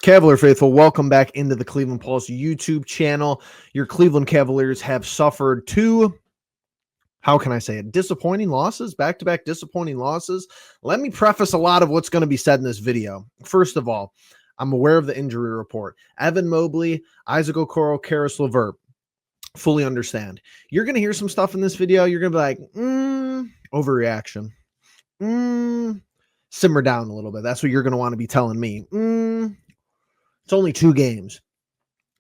Cavalier faithful, welcome back into the Cleveland Pulse YouTube channel. Your Cleveland Cavaliers have suffered two, how can I say it, disappointing losses, back-to-back disappointing losses. Let me preface a lot of what's going to be said in this video. First of all, I'm aware of the injury report. Evan Mobley, Isaac Okoro, Caris LeVert. Fully understand. You're going to hear some stuff in this video. You're going to be like, overreaction. Simmer down a little bit. That's what you're going to want to be telling me. It's only 2 games.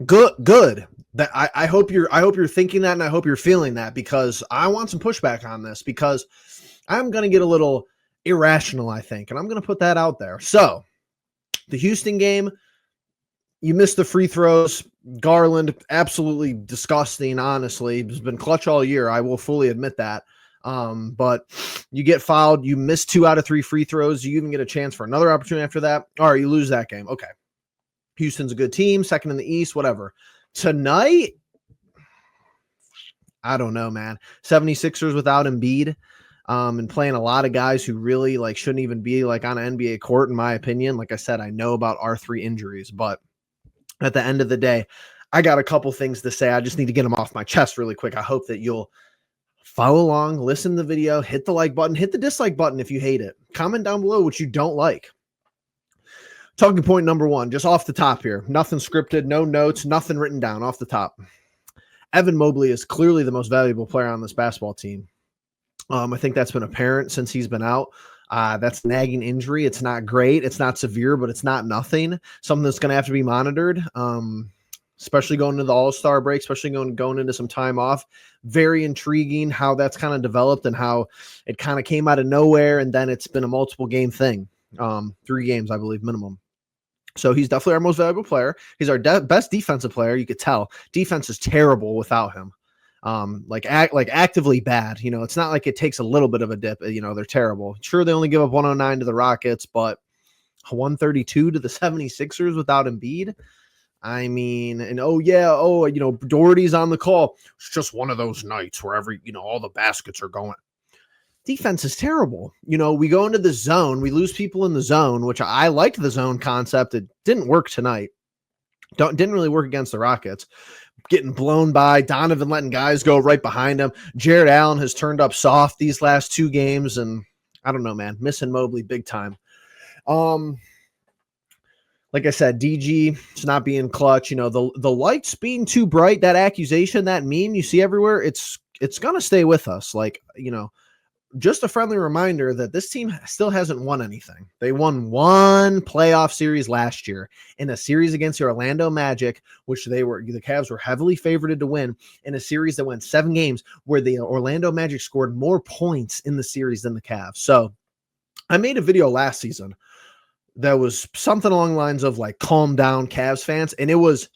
Good. That I hope you're thinking that, and I hope you're feeling that, because I want some pushback on this, because I'm going to get a little irrational, I think, and I'm going to put that out there. So, the Houston game, you missed the free throws. Garland, absolutely disgusting, honestly. He's been clutch all year. I will fully admit that. But you get fouled. You miss 2 out of 3 free throws. You even get a chance for another opportunity after that. All right, you lose that game. Okay. Houston's a good team, second in the East, whatever. Tonight, I don't know, man. 76ers without Embiid, and playing a lot of guys who really shouldn't even be on an NBA court, in my opinion. Like I said, I know about R3 injuries, but at the end of the day, I got a couple things to say. I just need to get them off my chest really quick. I hope that you'll follow along, listen to the video, hit the like button, hit the dislike button if you hate it. Comment down below what you don't like. Talking point number 1, just off the top here. Nothing scripted, no notes, nothing written down, off the top. Evan Mobley is clearly the most valuable player on this basketball team. I think that's been apparent since he's been out. That's nagging injury. It's not great. It's not severe, but it's not nothing. Something that's going to have to be monitored, especially going into the All-Star break, especially going into some time off. Very intriguing how that's kind of developed and how it kind of came out of nowhere, and then it's been a multiple game thing. 3 games, I believe, minimum. So he's definitely our most valuable player. He's our best defensive player. You could tell defense is terrible without him. Actively bad. You know, it's not like it takes a little bit of a dip. You know, they're terrible. Sure, they only give up 109 to the Rockets, but 132 to the 76ers without Embiid. I mean, and Doherty's on the call. It's just one of those nights where all the baskets are going. Defense is terrible. We go into the zone. We lose people in the zone, which I liked the zone concept. It didn't work tonight. Didn't really work against the Rockets. Getting blown by. Donovan letting guys go right behind him. Jared Allen has turned up soft these last 2 games, and I don't know, man. Missing Mobley big time. Like I said, DG is not being clutch. The lights being too bright, that accusation, that meme you see everywhere, it's going to stay with us. Just a friendly reminder that this team still hasn't won anything. They won 1 playoff series last year in a series against the Orlando Magic, which the Cavs were heavily favored to win, in a series that went 7 games where the Orlando Magic scored more points in the series than the Cavs. So I made a video last season that was something along the lines of calm down, Cavs fans. And it was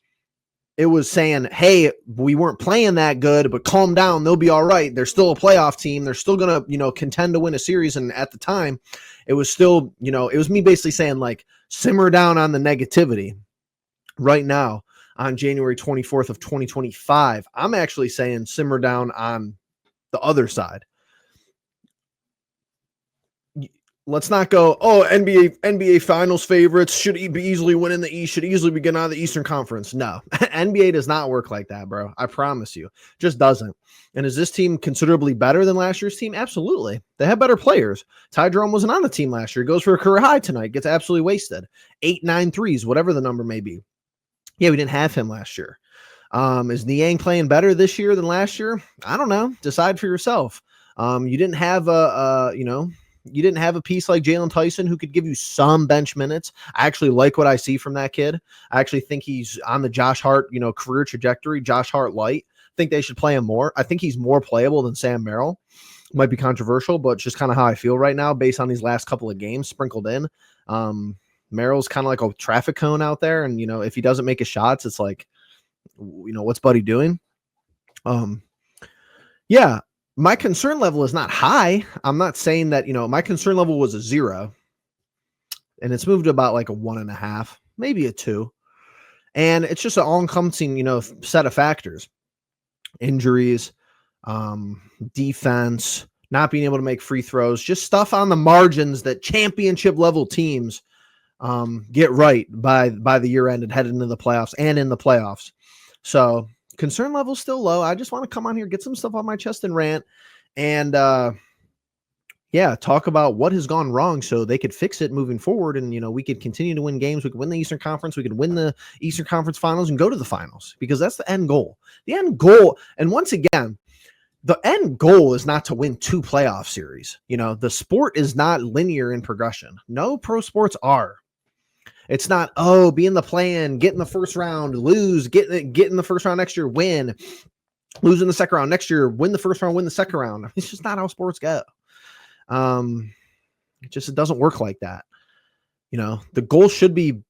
saying, hey, we weren't playing that good, but calm down. They'll be all right. They're still a playoff team. They're still going to, contend to win a series. And at the time, it was still, it was me basically saying, simmer down on the negativity. Right now, on January 24th of 2025, I'm actually saying simmer down on the other side. Let's not go, NBA Finals favorites should be easily winning the East, should easily be getting out of the Eastern Conference. No, NBA does not work like that, bro. I promise you. Just doesn't. And is this team considerably better than last year's team? Absolutely. They have better players. Ty Jerome wasn't on the team last year. He goes for a career high tonight, gets absolutely wasted. 8, 9 threes, whatever the number may be. Yeah, we didn't have him last year. Is Niang playing better this year than last year? I don't know. Decide for yourself. You didn't have you didn't have a piece like Jalen Tyson who could give you some bench minutes. I actually like what I see from that kid. I actually think he's on the Josh Hart, career trajectory, Josh Hart light. I think they should play him more. I think he's more playable than Sam Merrill. Might be controversial, but it's just kind of how I feel right now based on these last couple of games sprinkled in. Merrill's kind of like a traffic cone out there. And, if he doesn't make his shots, it's like, what's Buddy doing? Yeah. My concern level is not high. I'm not saying that, my concern level was a 0 and it's moved to about a 1.5, maybe a 2. And it's just an all-encompassing, set of factors. Injuries, defense, not being able to make free throws, just stuff on the margins that championship level teams get right by the year end and head into the playoffs and in the playoffs. So concern level still low. I just want to come on here, get some stuff on my chest and rant, and talk about what has gone wrong so they could fix it moving forward. And, we could continue to win games. We could win the Eastern Conference. We could win the Eastern Conference Finals and go to the finals, because that's the end goal. The end goal. And once again, the end goal is not to win 2 playoff series. The sport is not linear in progression. No pro sports are. It's not, be in the play-in, get in the first round, lose, get in the first round next year, win, lose in the second round next year, win the first round, win the second round. It's just not how sports go. It doesn't work like that. The goal should be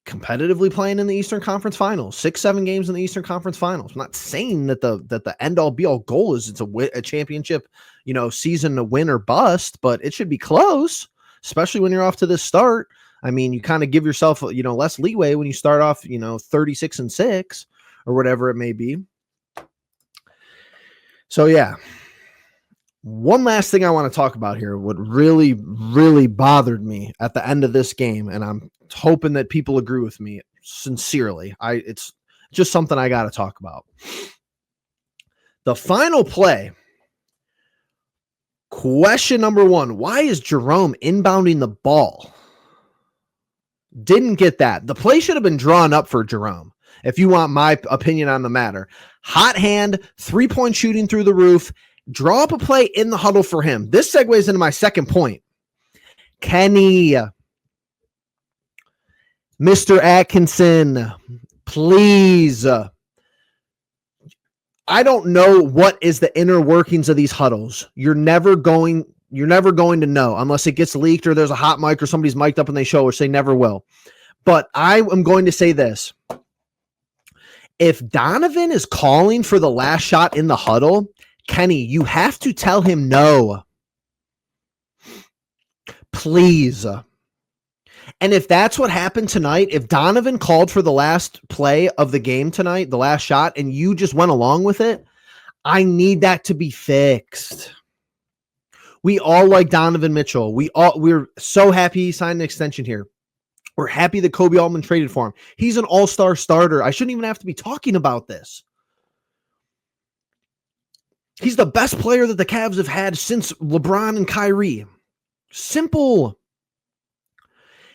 competitively playing in the Eastern Conference Finals, 6-7 games in the Eastern Conference Finals. I'm not saying that the end all be all goal is it's a championship, season to win or bust, but it should be close, especially when you're off to this start. I mean, you kind of give yourself, less leeway when you start off, 36-6 or whatever it may be. So yeah. One last thing I want to talk about here, what really, really bothered me at the end of this game, and I'm hoping that people agree with me sincerely. It's just something I got to talk about. The final play, question number 1, why is Jerome inbounding the ball? Didn't get that. The play should have been drawn up for Jerome, if you want my opinion on the matter. Hot hand, 3-point shooting through the roof. Draw up a play in the huddle for him. This segues into my second point. Kenny, Mr. Atkinson, please. I don't know what is the inner workings of these huddles. You're never going to know unless it gets leaked or there's a hot mic or somebody's mic'd up and they show, which they never will. But I am going to say this. If Donovan is calling for the last shot in the huddle, Kenny, you have to tell him no. Please. And if that's what happened tonight, if Donovan called for the last play of the game tonight, the last shot, and you just went along with it, I need that to be fixed. We all like Donovan Mitchell. We're so happy he signed an extension here. We're happy that Kobe Altman traded for him. He's an all-star starter. I shouldn't even have to be talking about this. He's the best player that the Cavs have had since LeBron and Kyrie. Simple.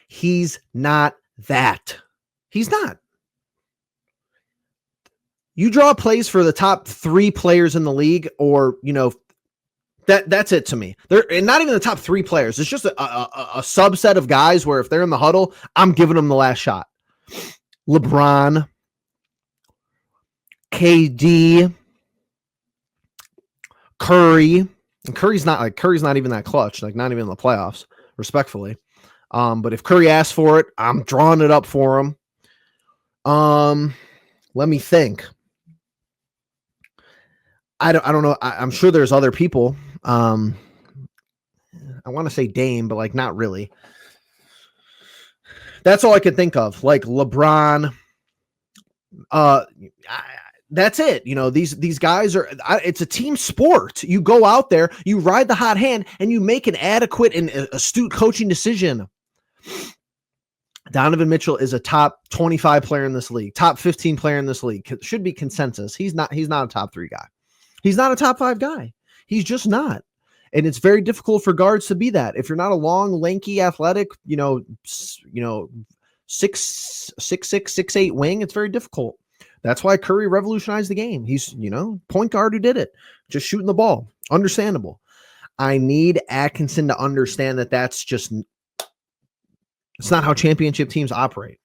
He's not that. He's not. You draw plays for the top 3 players in the league, or, that's it to me. They're not even the top 3 players. It's just a subset of guys where if they're in the huddle, I'm giving them the last shot. LeBron, KD, Curry. And Curry's not even that clutch, like not even in the playoffs, respectfully. But if Curry asks for it, I'm drawing it up for him. Let me think. I don't know. I'm sure there's other people. I want to say Dame, but like not really. That's all I could think of. Like LeBron. That's it. These guys are, it's a team sport. You go out there, you ride the hot hand, and you make an adequate and astute coaching decision. Donovan Mitchell is a top 25 player in this league, top 15 player in this league. Should be consensus. He's not a top 3 guy. He's not a top 5 guy. He's just not. And it's very difficult for guards to be that. If you're not a long, lanky, athletic, 6'6", 6'8" wing, it's very difficult. That's why Curry revolutionized the game. He's, point guard who did it. Just shooting the ball. Understandable. I need Atkinson to understand that that's just, it's not how championship teams operate.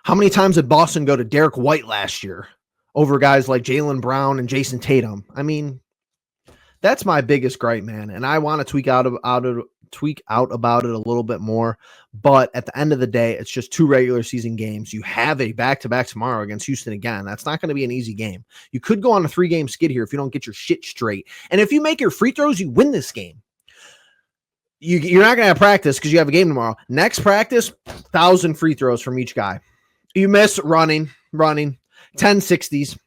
How many times did Boston go to Derek White last year over guys like Jaylen Brown and Jason Tatum? I mean, that's my biggest gripe, man. And I want to tweak out about it a little bit more. But at the end of the day, it's just 2 regular season games. You have a back-to-back tomorrow against Houston again. That's not going to be an easy game. You could go on a 3-game skid here if you don't get your shit straight. And if you make your free throws, you win this game. You're not going to have practice because you have a game tomorrow. Next practice, 1,000 free throws from each guy. You miss running, 10 60s.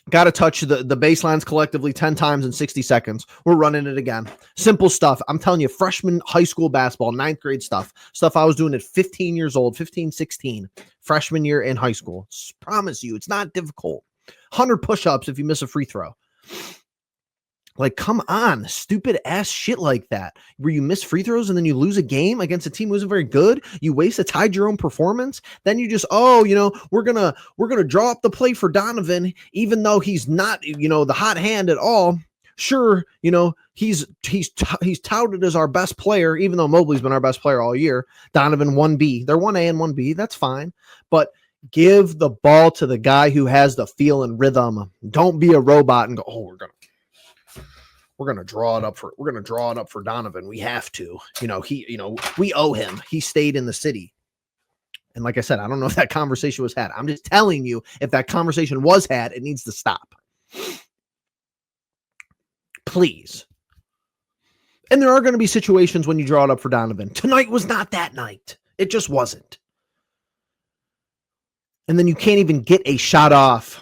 Got to touch the baselines collectively 10 times in 60 seconds. We're running it again. Simple stuff. I'm telling you, freshman high school basketball, ninth grade stuff I was doing at 15 years old, 15, 16, freshman year in high school. Promise you, it's not difficult. 100 push-ups if you miss a free throw. Like, come on, stupid ass shit like that, where you miss free throws and then you lose a game against a team who isn't very good. You waste a Ty Jerome performance. Then you just, we're gonna draw up the play for Donovan, even though he's not, the hot hand at all. Sure, he's touted as our best player, even though Mobley's been our best player all year. Donovan 1B, they're 1A and 1B. That's fine, but give the ball to the guy who has the feel and rhythm. Don't be a robot and go, we're gonna draw it up for Donovan. We have to, we owe him. He stayed in the city. And like I said, I don't know if that conversation was had. I'm just telling you, if that conversation was had, it needs to stop. Please. And there are going to be situations when you draw it up for Donovan. Tonight was not that night. It just wasn't. And then you can't even get a shot off.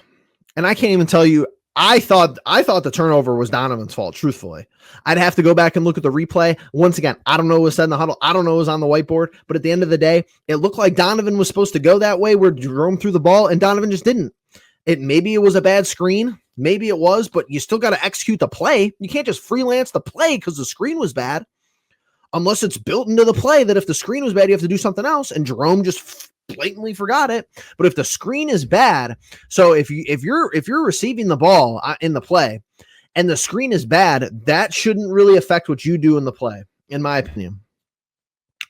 And I can't even tell you, I thought the turnover was Donovan's fault, truthfully. I'd have to go back and look at the replay. Once again, I don't know what was said in the huddle. I don't know what was on the whiteboard. But at the end of the day, it looked like Donovan was supposed to go that way where Jerome threw the ball, and Donovan just didn't. Maybe it was a bad screen. Maybe it was, but you still got to execute the play. You can't just freelance the play because the screen was bad. Unless it's built into the play that if the screen was bad, you have to do something else. And Jerome just blatantly forgot it. But if the screen is bad, so if you're receiving the ball in the play and the screen is bad, that shouldn't really affect what you do in the play, in my opinion.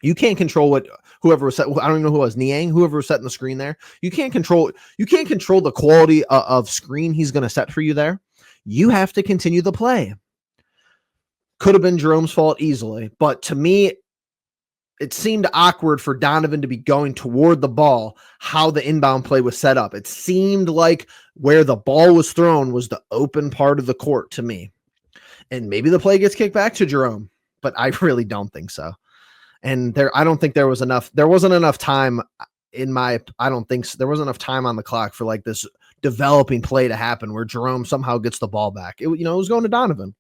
You can't control what whoever was set. I don't even know who it was, Niang, whoever was setting the screen there. You can't control the quality of screen he's going to set for you there. You have to continue the play. Could have been Jerome's fault easily, but to me, it seemed awkward for Donovan to be going toward the ball, how the inbound play was set up. It seemed like where the ball was thrown was the open part of the court to me. And maybe the play gets kicked back to Jerome, but I really don't think so. And I don't think there wasn't enough time there wasn't enough time on the clock for like this developing play to happen where Jerome somehow gets the ball back. It was going to Donovan.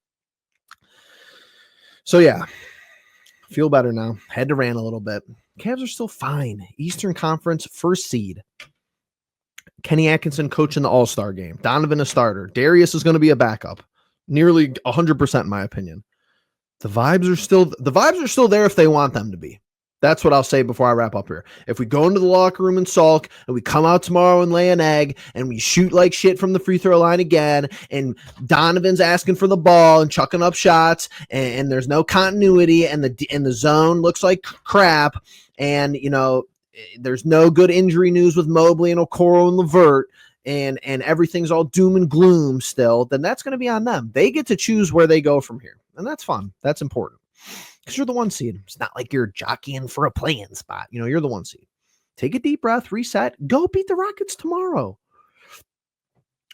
So yeah. Feel better now. Had to rant a little bit. Cavs are still fine. Eastern Conference first seed. Kenny Atkinson coaching the All-Star game. Donovan a starter. Darius is going to be a backup. Nearly 100% in my opinion. The vibes are still there if they want them to be. That's what I'll say before I wrap up here. If we go into the locker room and sulk, and we come out tomorrow and lay an egg, and we shoot like shit from the free throw line again, and Donovan's asking for the ball and chucking up shots, and there's no continuity, and the zone looks like crap, and there's no good injury news with Mobley and Okoro and LeVert, and everything's all doom and gloom still, then that's going to be on them. They get to choose where they go from here, and that's fun. That's important. Because you're the one seed. It's not like you're jockeying for a play-in spot. You're the one seed. Take a deep breath, reset, go beat the Rockets tomorrow.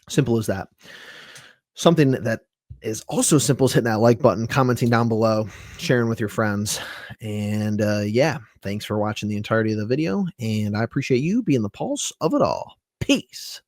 Simple as that. Something that is also simple as hitting that like button, commenting down below, sharing with your friends. And thanks for watching the entirety of the video. And I appreciate you being the pulse of it all. Peace.